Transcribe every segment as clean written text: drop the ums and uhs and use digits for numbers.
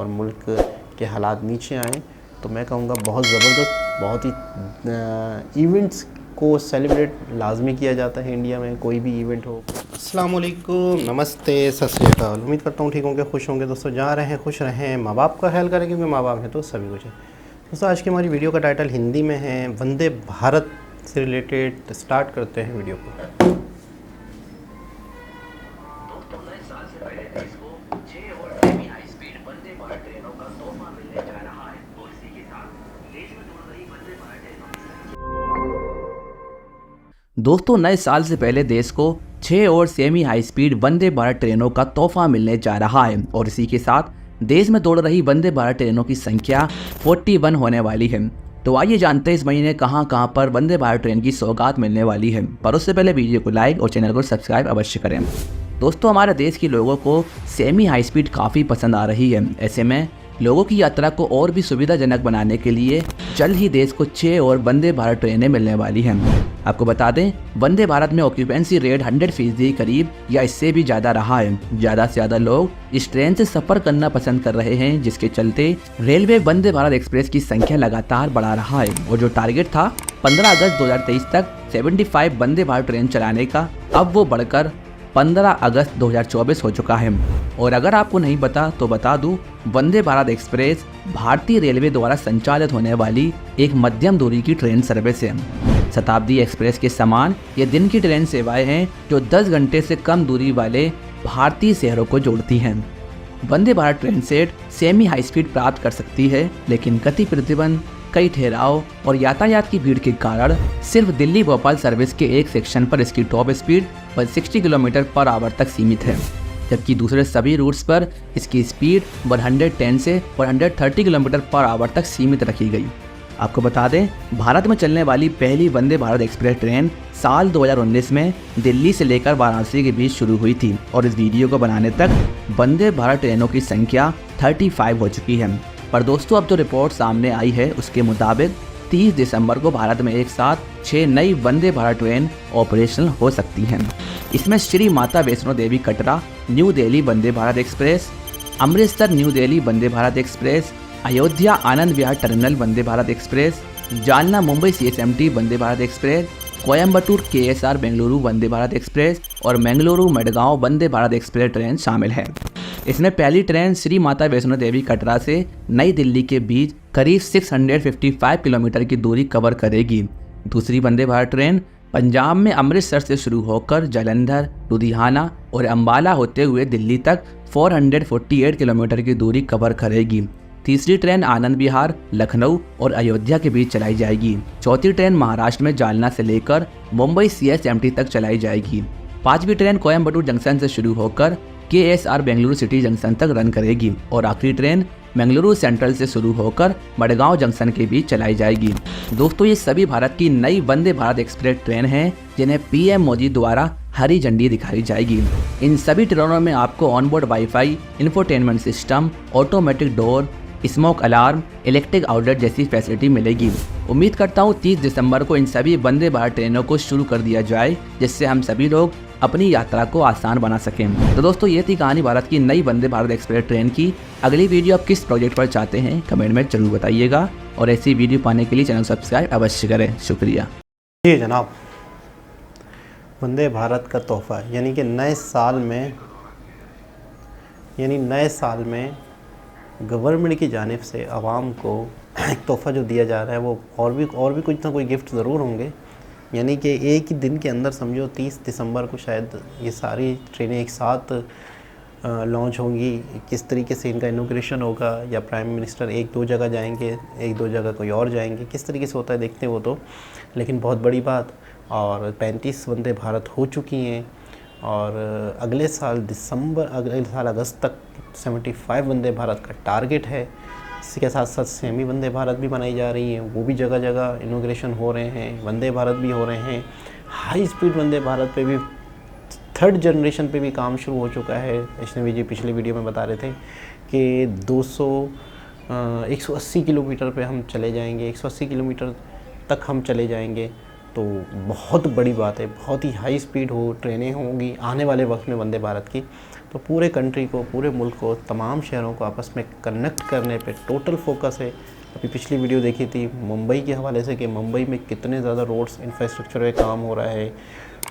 और मुल्क के हालात नीचे आएँ, तो मैं कहूँगा बहुत ज़बरदस्त, बहुत ही इवेंट्स को सेलिब्रेट लाजमी किया जाता है इंडिया में, कोई भी इवेंट हो। अस्सलाम वालेकुम, नमस्ते, सत श्री अकाल। उम्मीद करता हूँ ठीक होंगे, खुश होंगे। दोस्तों जहाँ रहें खुश रहें, माँ बाप का ख्याल करें, क्योंकि माँ बाप हैं तो सभी कुछ है। दोस्तों आज की हमारी वीडियो का टाइटल हिंदी में है, वंदे भारत से रिलेटेड। स्टार्ट करते हैं वीडियो को। दोस्तों नए साल से पहले देश को 6 और semi high speed Vande Bharat ट्रेनों का तोहफा मिलने जा रहा है और इसी के साथ देश में दौड़ रही वंदे भारत ट्रेनों की संख्या 41 होने वाली है। तो आइए जानते हैं इस महीने कहां पर वंदे भारत ट्रेन की सौगात मिलने वाली है। पर उससे पहले वीडियो को लाइक और चैनल को सब्सक्राइब अवश्य करें। दोस्तों हमारे देश के लोगों को सेमी हाई स्पीड काफ़ी पसंद आ रही है। ऐसे में लोगों की यात्रा को और भी सुविधाजनक बनाने के लिए जल्द ही देश को 6 और वंदे भारत ट्रेनें मिलने वाली हैं। आपको बता दें वंदे भारत में ऑक्यूपेंसी रेट 100% करीब या इससे भी ज़्यादा रहा है। ज़्यादा से ज़्यादा लोग इस ट्रेन से सफ़र करना पसंद कर रहे हैं, जिसके चलते रेलवे वंदे भारत एक्सप्रेस की संख्या लगातार बढ़ा रहा है और जो टारगेट था 15 अगस्त 2023 तक 75 वंदे भारत ट्रेन चलाने का, अब वो बढ़कर 15 अगस्त 2024 हो चुका है। और अगर आपको नहीं पता तो बता दूं, वंदे भारत एक्सप्रेस भारतीय रेलवे द्वारा संचालित होने वाली एक मध्यम दूरी की ट्रेन सर्विस है। शताब्दी एक्सप्रेस के समान ये दिन की ट्रेन सेवाएं हैं जो 10 घंटे से कम दूरी वाले भारतीय शहरों को जोड़ती हैं। Vande Bharat train set semi high speed प्राप्त कर सकती है, लेकिन गति प्रतिबंध, कई ठहराव और यातायात की भीड़ के कारण सिर्फ दिल्ली भोपाल सर्विस के एक सेक्शन पर इसकी top speed 160 kilometre per hour तक सीमित है, जबकि दूसरे सभी रूट्स पर इसकी स्पीड 110 से 130 किलोमीटर पर आवर तक सीमित रखी गई। आपको बता दें भारत में चलने वाली पहली वंदे भारत एक्सप्रेस ट्रेन साल 2019 में दिल्ली से लेकर वाराणसी के बीच शुरू हुई थी और इस वीडियो को बनाने तक वंदे भारत ट्रेनों की संख्या 35 हो चुकी है। पर दोस्तों अब जो रिपोर्ट सामने आई है उसके मुताबिक 30 दिसंबर को भारत में एक साथ 6 नई वंदे भारत ट्रेन ऑपरेशनल हो सकती हैं। इसमें Shri Mata Vaishno Devi Katra new Delhi Vande Bharat express, Amritsar new Delhi Vande Bharat express, Ayodhya Anand Vihar terminal Vande Bharat express, Jalna Mumbai CSMT Vande Bharat express, Coimbatore KSR Bengaluru Vande Bharat express और बेंगलुरु मडगांव वंदे भारत एक्सप्रेस ट्रेन शामिल है। इसमें पहली ट्रेन श्री माता वैष्णो देवी कटरा से नई दिल्ली के बीच करीब 655 किलोमीटर की दूरी कवर करेगी। दूसरी वंदे भारत ट्रेन पंजाब में अमृतसर से शुरू होकर जालंधर, लुधियाना और अंबाला होते हुए दिल्ली तक 448 किलोमीटर की दूरी कवर करेगी। तीसरी ट्रेन आनंद विहार, लखनऊ और अयोध्या के बीच चलाई जाएगी। चौथी ट्रेन महाराष्ट्र में जालना से लेकर मुंबई CSMT तक चलाई जाएगी। पांचवी ट्रेन कोयम्बटूर जंक्शन से शुरू होकर KSR बेंगलुरु सिटी जंक्शन तक रन करेगी और आखिरी ट्रेन बेंगलुरु सेंट्रल से शुरू होकर मडगांव जंक्शन के बीच चलाई जाएगी। दोस्तों ये सभी भारत की नई वंदे भारत एक्सप्रेस ट्रेन हैं जिन्हें PM मोदी द्वारा हरी झंडी दिखाई जाएगी। इन सभी ट्रेनों में आपको onboard wifi, infotainment system, automatic door, smoke alarm, electric outlet जैसी फैसिलिटी मिलेगी। उम्मीद करता हूँ 30 दिसंबर को इन सभी वंदे भारत ट्रेनों को शुरू कर दिया जाए, जिससे हम सभी लोग अपनी यात्रा को आसान बना सकें। तो दोस्तों ये थी कहानी भारत की नई वंदे भारत एक्सप्रेस ट्रेन की। अगली वीडियो आप किस प्रोजेक्ट पर चाहते हैं कमेंट में जरूर बताइएगा और ऐसी वीडियो पाने के लिए चैनल सब्सक्राइब अवश्य करें। शुक्रिया। जी जनाब, वंदे भारत का तोहफा यानी कि नए साल में गवर्नमेंट की जानिब से आवाम को एक तोहफ़ा जो दिया जा रहा है वो और भी कुछ ना कोई गिफ्ट ज़रूर होंगे। यानी कि एक ही दिन के अंदर समझो 30 दिसंबर को शायद ये सारी ट्रेनें एक साथ लॉन्च होंगी। किस तरीके से इनका इनॉग्रेशन होगा, या प्राइम मिनिस्टर एक दो जगह जाएंगे, एक दो जगह कोई और जाएंगे, किस तरीके से होता है देखते हैं वो तो। लेकिन बहुत बड़ी बात, और 35 वंदे भारत हो चुकी हैं और अगले साल अगस्त तक 75 वंदे भारत का टारगेट है। इसके साथ साथ सेमी वंदे भारत भी बनाई जा रही हैं, वो भी जगह जगह इनॉग्रेशन हो रहे हैं, वंदे भारत भी हो रहे हैं। हाई स्पीड वंदे भारत पे भी 3rd जनरेशन पे भी काम शुरू हो चुका है। वैष्णवी जी पिछले वीडियो में बता रहे थे कि 180 किलोमीटर पे हम चले जाएंगे, 180 किलोमीटर तक हम चले जाएंगे। तो बहुत बड़ी बात है, बहुत ही हाई स्पीड हो ट्रेनें होंगी आने वाले वक्त में वंदे भारत की, तो पूरे कंट्री को, पूरे मुल्क को, तमाम शहरों को आपस में कनेक्ट करने पे टोटल फोकस है। अभी पिछली वीडियो देखी थी मुंबई के हवाले से कि मुंबई में कितने ज़्यादा रोड्स इंफ्रास्ट्रक्चर पे काम हो रहा है।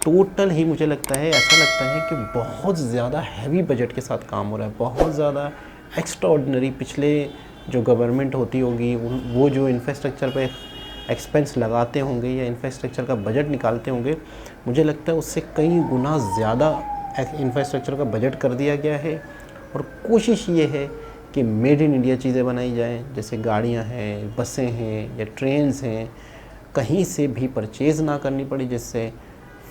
टोटल ही मुझे लगता है, ऐसा लगता है कि बहुत ज़्यादा हैवी बजट के साथ काम हो रहा है, बहुत ज़्यादा एक्स्ट्रा ऑर्डिनरी। पिछले जो गवर्नमेंट होती होगी वो जो इंफ्रास्ट्रक्चर पे एक्सपेंस लगाते होंगे या इंफ्रास्ट्रक्चर का बजट निकालते होंगे, मुझे लगता है उससे कई गुना ज़्यादा इंफ्रास्ट्रक्चर का बजट कर दिया गया है। और कोशिश ये है कि मेड इन इंडिया चीज़ें बनाई जाएं, जैसे गाड़ियां हैं, बसें हैं या ट्रेन्स हैं, कहीं से भी परचेज़ ना करनी पड़ी, जिससे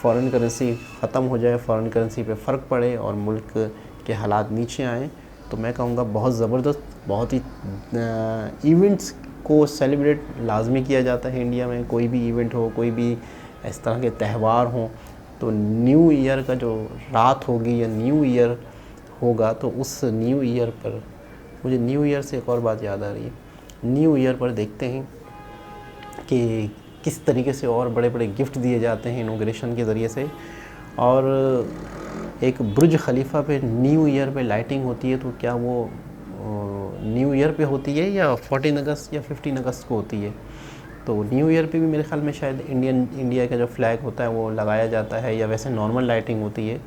फ़ॉरेन करेंसी ख़त्म हो जाए, फ़ॉरेन करेंसी पे फ़र्क पड़े और मुल्क के हालात नीचे आएँ। तो मैं कहूँगा बहुत ज़बरदस्त, बहुत ही इवेंट्स को सेलिब्रेट लाजमी किया जाता है इंडिया में। कोई भी इवेंट हो, कोई भी इस तरह के त्यौहार हों, तो न्यू ईयर का जो रात होगी या न्यू ईयर होगा, तो उस न्यू ईयर पर मुझे न्यू ईयर से एक और बात याद आ रही है। न्यू ईयर पर देखते हैं कि किस तरीके से और बड़े बड़े गिफ्ट दिए जाते हैं इनॉग्रेशन के ज़रिए से। और एक बुर्ज खलीफा पे न्यू ईयर पे लाइटिंग होती है, तो क्या वो न्यू ईयर पे होती है या 14 अगस्त या 15 अगस्त को होती है? तो न्यू ईयर पे भी मेरे ख्याल में शायद इंडिया का जो फ्लैग होता है वो लगाया जाता है, या वैसे नॉर्मल लाइटिंग होती है।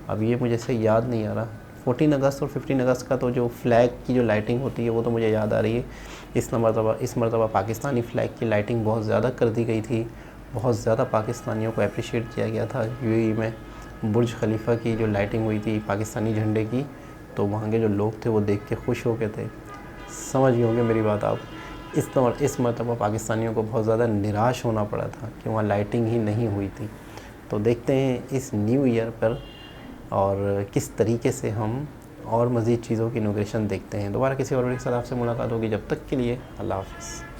अब ये मुझे सही याद नहीं आ रहा। 14 अगस्त और 15 अगस्त का तो जो फ्लैग की जो लाइटिंग होती है वो तो मुझे याद आ रही है। इस मरतबा पाकिस्तानी फ़्लैग की लाइटिंग बहुत ज़्यादा कर दी गई थी, बहुत ज़्यादा पाकिस्तानियों को अप्रिशिएट किया गया था। यूएई में बुर्ज खलीफा की जो लाइटिंग हुई थी पाकिस्तानी झंडे की, तो वहाँ के जो लोग थे वो देख के खुश हो गए थे। समझ गए होंगे मेरी बात आप। इस मरतबा पाकिस्तानियों को बहुत ज़्यादा निराश होना पड़ा था कि वहाँ लाइटिंग ही नहीं हुई थी। तो देखते हैं इस न्यू ईयर पर और किस तरीके से हम और मज़ीद चीज़ों की इनॉग्रेशन देखते हैं। दोबारा किसी और वीडियो के साथ आपसे मुलाकात होगी। जब तक के लिए अल्लाह हाफ़िज़।